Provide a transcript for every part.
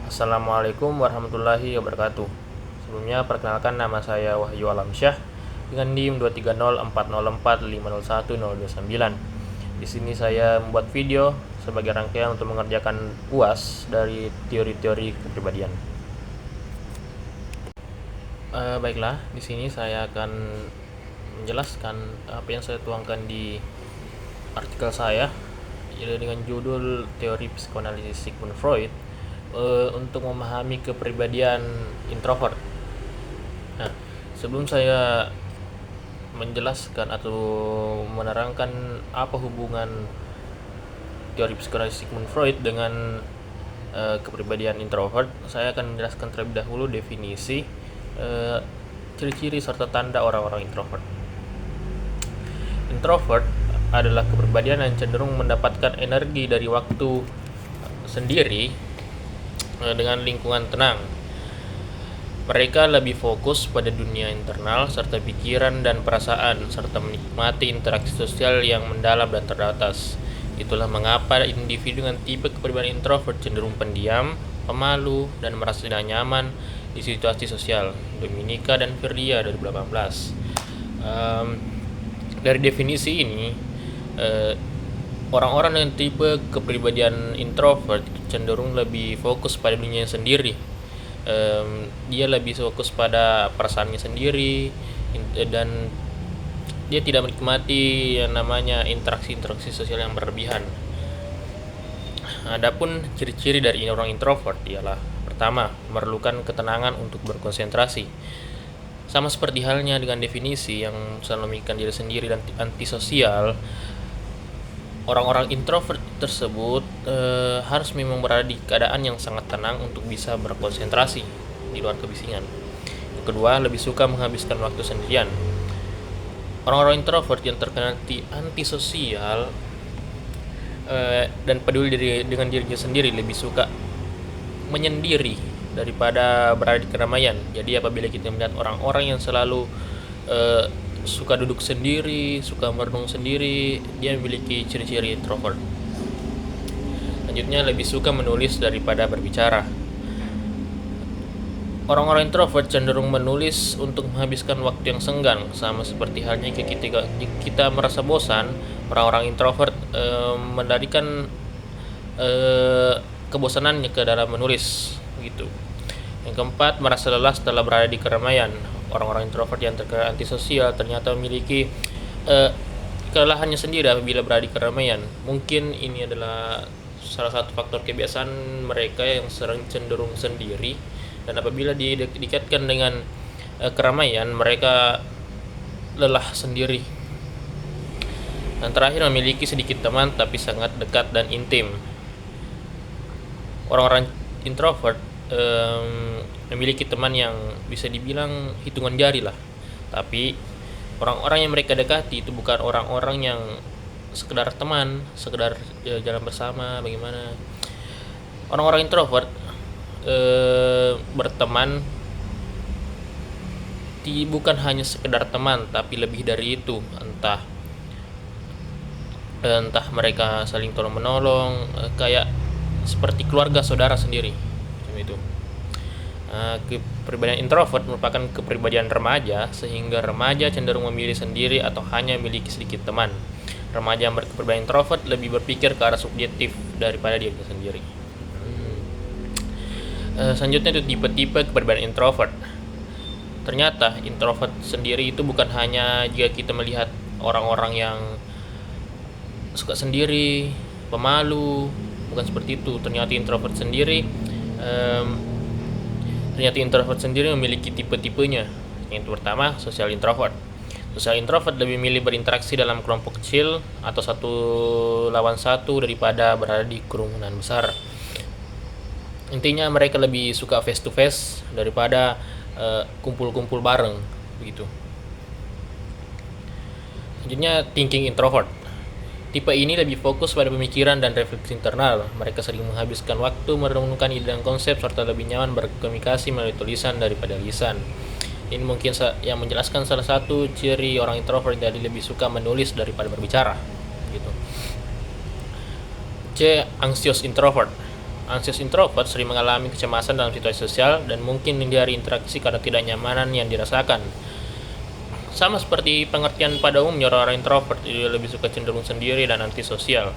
Assalamualaikum warahmatullahi wabarakatuh. Sebelumnya perkenalkan, nama saya Wahyu Alamsyah dengan NIM 23040450129. Di sini saya membuat video sebagai rangkaian untuk mengerjakan UAS dari teori-teori kepribadian. Baiklah, di sini saya akan menjelaskan apa yang saya tuangkan di artikel saya, yaitu dengan judul Teori Psikoanalisis Sigmund Freud untuk memahami kepribadian introvert. Nah, sebelum saya menjelaskan atau menerangkan apa hubungan teori psikoanalisis Sigmund Freud dengan kepribadian introvert, saya akan menjelaskan terlebih dahulu definisi, ciri-ciri serta tanda orang-orang introvert. Introvert adalah kepribadian yang cenderung mendapatkan energi dari waktu sendiri dengan lingkungan tenang. Mereka lebih fokus pada dunia internal serta pikiran dan perasaan, serta menikmati interaksi sosial yang mendalam dan terbatas. Itulah mengapa individu dengan tipe kepribadian introvert cenderung pendiam, pemalu, dan merasa tidak nyaman di situasi sosial. Dominika dan Firdia 2018. Dari definisi ini, orang-orang dengan tipe kepribadian introvert cenderung lebih fokus pada dirinya sendiri. Dia lebih fokus pada perasaannya sendiri, dan dia tidak menikmati yang namanya interaksi sosial yang berlebihan. Adapun ciri-ciri dari orang introvert ialah: pertama, memerlukan ketenangan untuk berkonsentrasi. Sama seperti halnya dengan definisi yang selalu memikirkan diri sendiri dan antisosial, orang-orang introvert tersebut harus memang berada di keadaan yang sangat tenang untuk bisa berkonsentrasi di luar kebisingan. Yang kedua, lebih suka menghabiskan waktu sendirian. Orang-orang introvert yang terkenal antisosial dan peduli dengan dirinya sendiri lebih suka menyendiri daripada berada di keramaian. Jadi apabila kita melihat orang-orang yang selalu suka duduk sendiri, suka merenung sendiri, dia memiliki ciri-ciri introvert. Selanjutnya, lebih suka menulis daripada berbicara. Orang-orang introvert cenderung menulis untuk menghabiskan waktu yang senggang, sama seperti halnya ketika kita merasa bosan. Orang-orang introvert melarikan kebosanannya ke dalam menulis, gitu. Yang keempat, merasa lelah setelah berada di keramaian. Orang-orang introvert yang terkenal antisosial ternyata memiliki kelelahannya sendiri apabila berada di keramaian. Mungkin ini adalah salah satu faktor kebiasaan mereka yang sering cenderung sendiri, dan apabila dikaitkan dengan keramaian, mereka lelah sendiri. Dan terakhir, memiliki sedikit teman tapi sangat dekat dan intim. Orang-orang introvert memiliki teman yang bisa dibilang hitungan jari lah, tapi orang-orang yang mereka dekati itu bukan orang-orang yang sekedar teman, sekedar jalan bersama bagaimana. Orang-orang introvert berteman bukan hanya sekedar teman, tapi lebih dari itu. Entah mereka saling tolong menolong, kayak seperti keluarga saudara sendiri, itu. Kepribadian introvert merupakan kepribadian remaja, sehingga remaja cenderung memilih sendiri atau hanya memiliki sedikit teman. Remaja yang berkepribadian introvert lebih berpikir ke arah subjektif daripada dirinya sendiri. Selanjutnya itu tipe-tipe kepribadian introvert. Ternyata introvert sendiri itu bukan hanya jika kita melihat orang-orang yang suka sendiri, pemalu, bukan seperti itu. Ternyata introvert sendiri memiliki tipe-tipenya. Yang pertama, social introvert. Social introvert lebih memilih berinteraksi dalam kelompok kecil atau satu lawan satu daripada berada di kerumunan besar. Intinya mereka lebih suka face to face daripada kumpul-kumpul bareng, begitu. Selanjutnya, thinking introvert. Tipe ini lebih fokus pada pemikiran dan refleksi internal. Mereka sering menghabiskan waktu merenungkan ide dan konsep, serta lebih nyaman berkomunikasi melalui tulisan daripada lisan. Ini mungkin yang menjelaskan salah satu ciri orang introvert, jadi lebih suka menulis daripada berbicara, gitu. C. Anxious introvert. Anxious introvert sering mengalami kecemasan dalam situasi sosial dan mungkin menghindari interaksi karena tidak nyamanan yang dirasakan. Sama seperti pengertian pada umumnya, orang-orang introvert lebih suka cenderung sendiri dan antisosial.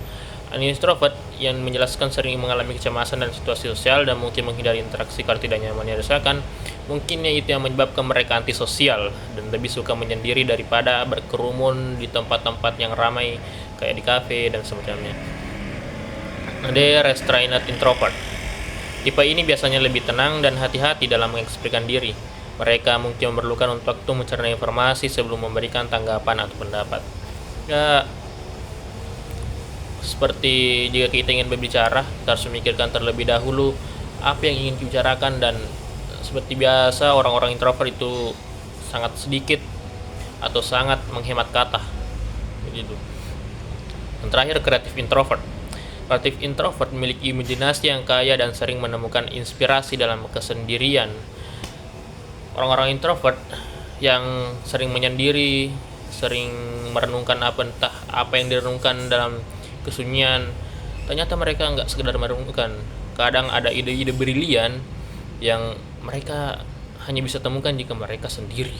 Introvert yang menjelaskan sering mengalami kecemasan dalam situasi sosial dan mungkin menghindari interaksi karena tidak nyaman yang dirasakan. Mungkinnya itu yang menyebabkan mereka antisosial dan lebih suka menyendiri daripada berkerumun di tempat-tempat yang ramai kayak di kafe dan semacamnya. Ada restrained introvert. Tipe ini biasanya lebih tenang dan hati-hati dalam mengekspresikan diri. Mereka mungkin memerlukan waktu mencerna informasi sebelum memberikan tanggapan atau pendapat. Ya, seperti jika kita ingin berbicara, kita harus memikirkan terlebih dahulu apa yang ingin dibicarakan, dan seperti biasa orang-orang introvert itu sangat sedikit atau sangat menghemat kata. Begitu. Yang terakhir, kreatif introvert. Kreatif introvert memiliki imajinasi yang kaya dan sering menemukan inspirasi dalam kesendirian. Orang-orang introvert yang sering menyendiri, sering merenungkan entah apa yang direnungkan dalam kesunyian, ternyata mereka nggak sekedar merenungkan. Kadang ada ide-ide brilian yang mereka hanya bisa temukan jika mereka sendiri.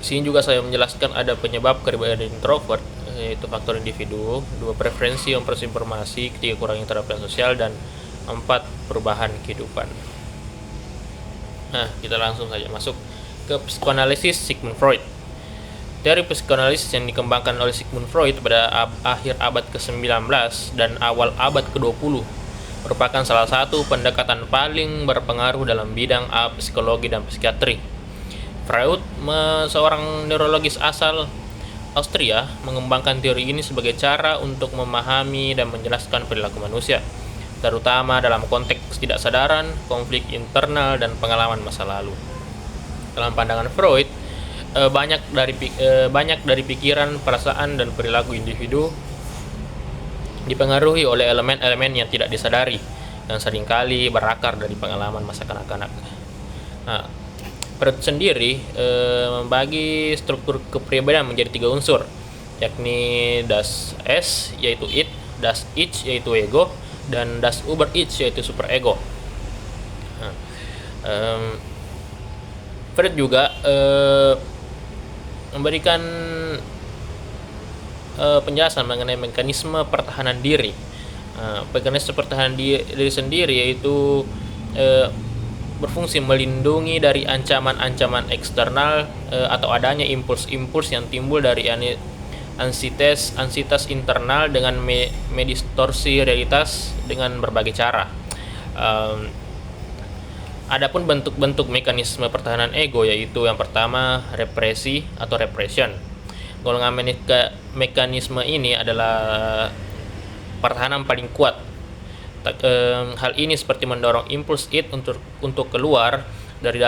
Di sini juga saya menjelaskan ada penyebab kepribadian introvert, yaitu faktor individu, 2 preferensi memproses informasi, 3 kurangnya interaksi sosial, dan 4 perubahan kehidupan. Nah, kita langsung saja masuk ke psikoanalisis Sigmund Freud. Teori psikoanalisis yang dikembangkan oleh Sigmund Freud pada akhir abad ke-19 dan awal abad ke-20 merupakan salah satu pendekatan paling berpengaruh dalam bidang psikologi dan psikiatri. Freud, seorang neurologis asal Austria, mengembangkan teori ini sebagai cara untuk memahami dan menjelaskan perilaku manusia, terutama dalam konteks ketidaksadaran, konflik internal, dan pengalaman masa lalu. Dalam pandangan Freud, banyak dari pikiran, perasaan, dan perilaku individu dipengaruhi oleh elemen-elemen yang tidak disadari dan seringkali berakar dari pengalaman masa kanak-kanak. Nah, Freud sendiri membagi struktur kepribadian menjadi 3 unsur, yakni das Es yaitu id, das Ich yaitu ego, dan das Über-Ich yaitu superego. Nah, Freud juga memberikan penjelasan mengenai mekanisme pertahanan diri. Mekanisme pertahanan diri sendiri yaitu berfungsi melindungi dari ancaman-ancaman eksternal atau adanya impuls-impuls yang timbul dari ansitas internal dengan medistorsi realitas dengan berbagai cara. Adapun bentuk-bentuk mekanisme pertahanan ego yaitu yang pertama represi atau repression. Golongan mekanisme ini adalah pertahanan paling kuat. Hal ini seperti mendorong impuls id untuk keluar dari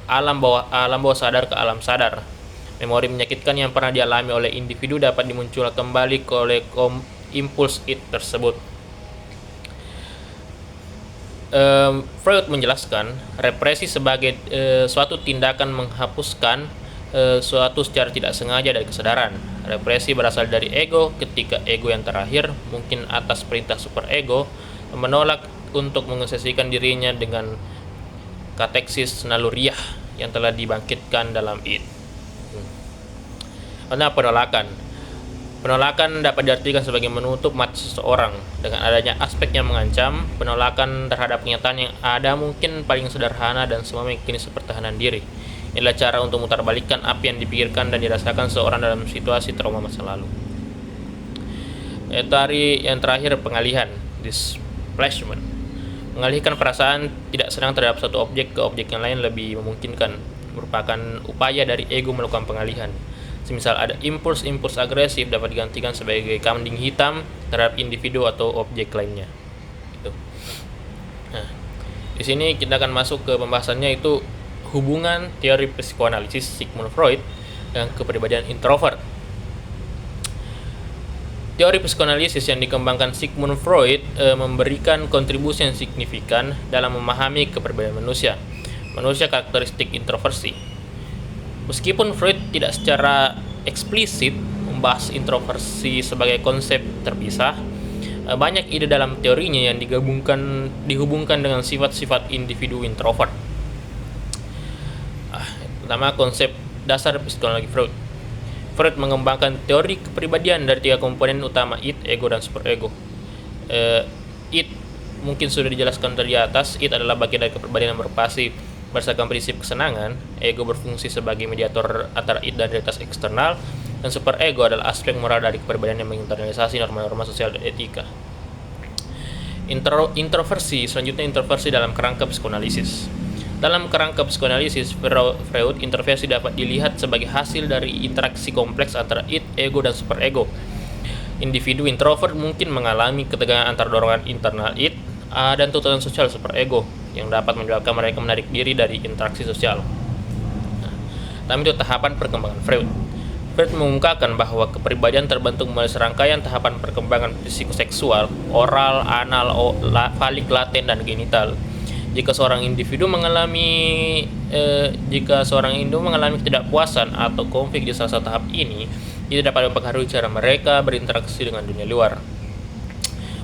alam bawah sadar ke alam sadar. Memori menyakitkan yang pernah dialami oleh individu dapat dimunculkan kembali oleh impuls id tersebut. Freud menjelaskan represi sebagai suatu tindakan menghapuskan suatu secara tidak sengaja dari kesadaran. Represi berasal dari ego ketika ego yang terakhir, mungkin atas perintah superego, menolak untuk mengesesikan dirinya dengan kateksis naluriah yang telah dibangkitkan dalam id. Karena penolakan dapat diartikan sebagai menutup mata seseorang dengan adanya aspek yang mengancam. Penolakan terhadap kenyataan yang ada mungkin paling sederhana dan semua mekanisme pertahanan diri. Inilah cara untuk memutarbalikkan apa yang dipikirkan dan dirasakan seseorang dalam situasi trauma masa lalu. Yang terakhir, pengalihan, displacement. Mengalihkan perasaan tidak senang terhadap satu objek ke objek yang lain lebih memungkinkan, merupakan upaya dari ego melakukan pengalihan. Semisal ada impuls agresif dapat digantikan sebagai kambing hitam terhadap individu atau objek lainnya. Gitu. Nah, di sini kita akan masuk ke pembahasannya, itu hubungan teori psikoanalisis Sigmund Freud dengan kepribadian introvert. Teori psikoanalisis yang dikembangkan Sigmund Freud memberikan kontribusi yang signifikan dalam memahami kepribadian manusia. Manusia karakteristik introversi. Meskipun Freud tidak secara eksplisit membahas introversi sebagai konsep terpisah, banyak ide dalam teorinya yang dihubungkan dengan sifat-sifat individu introvert. Pertama, konsep dasar psikologi Freud. Freud mengembangkan teori kepribadian dari 3 komponen utama: id, ego, dan superego. Id mungkin sudah dijelaskan dari atas. Id adalah bagian dari kepribadian yang berbasis berdasarkan prinsip kesenangan. Ego berfungsi sebagai mediator antara id dan realitas eksternal, dan superego adalah aspek moral dari kepribadian yang menginternalisasi norma-norma sosial dan etika. Introversi, selanjutnya introversi dalam kerangka psikoanalisis. Dalam kerangka psikoanalisis Freud, introversi dapat dilihat sebagai hasil dari interaksi kompleks antara id, ego, dan superego. Individu introvert mungkin mengalami ketegangan antara dorongan internal id dan tuntutan sosial superego yang dapat menyebabkan mereka menarik diri dari interaksi sosial. Tapi itu tahapan perkembangan Freud. Freud mengungkapkan bahwa kepribadian terbentuk melalui serangkaian tahapan perkembangan psikoseksual: oral, anal, falik, laten, dan genital. Jika seorang individu mengalami ketidakpuasan atau konflik di salah satu tahap ini, itu dapat mempengaruhi cara mereka berinteraksi dengan dunia luar.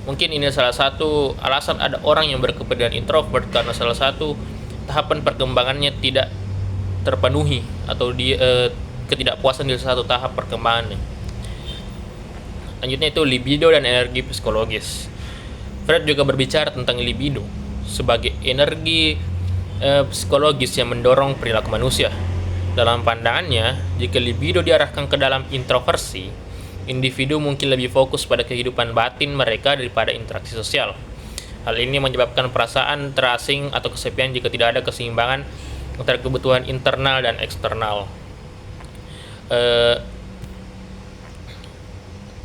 Mungkin ini salah satu alasan ada orang yang berkepribadian introvert, karena salah satu tahapan perkembangannya tidak terpenuhi atau ketidakpuasan di salah satu tahap perkembangannya. Selanjutnya itu libido dan energi psikologis. Freud juga berbicara tentang libido sebagai energi psikologis yang mendorong perilaku manusia. Dalam pandangannya, jika libido diarahkan ke dalam introversi, individu mungkin lebih fokus pada kehidupan batin mereka daripada interaksi sosial. Hal ini menyebabkan perasaan terasing atau kesepian jika tidak ada keseimbangan antara kebutuhan internal dan eksternal.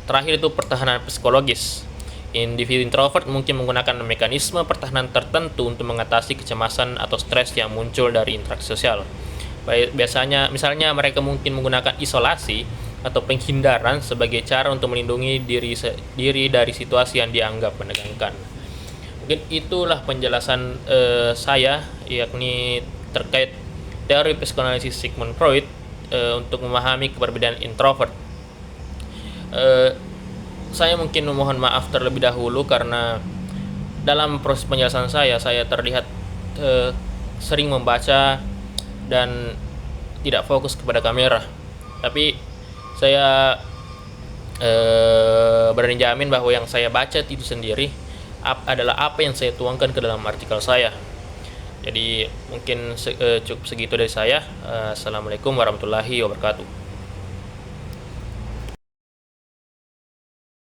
Terakhir itu pertahanan psikologis. Individu introvert mungkin menggunakan mekanisme pertahanan tertentu untuk mengatasi kecemasan atau stres yang muncul dari interaksi sosial. Biasanya, misalnya mereka mungkin menggunakan isolasi atau penghindaran sebagai cara untuk melindungi diri dari situasi yang dianggap menegangkan. Mungkin itulah penjelasan saya, yakni terkait teori psikoanalisis Sigmund Freud untuk memahami kepribadian introvert. Saya mungkin memohon maaf terlebih dahulu karena dalam proses penjelasan saya terlihat sering membaca dan tidak fokus kepada kamera. Tapi saya berani jamin bahwa yang saya baca itu sendiri adalah apa yang saya tuangkan ke dalam artikel saya. Jadi mungkin cukup segitu dari saya. Assalamualaikum warahmatullahi wabarakatuh.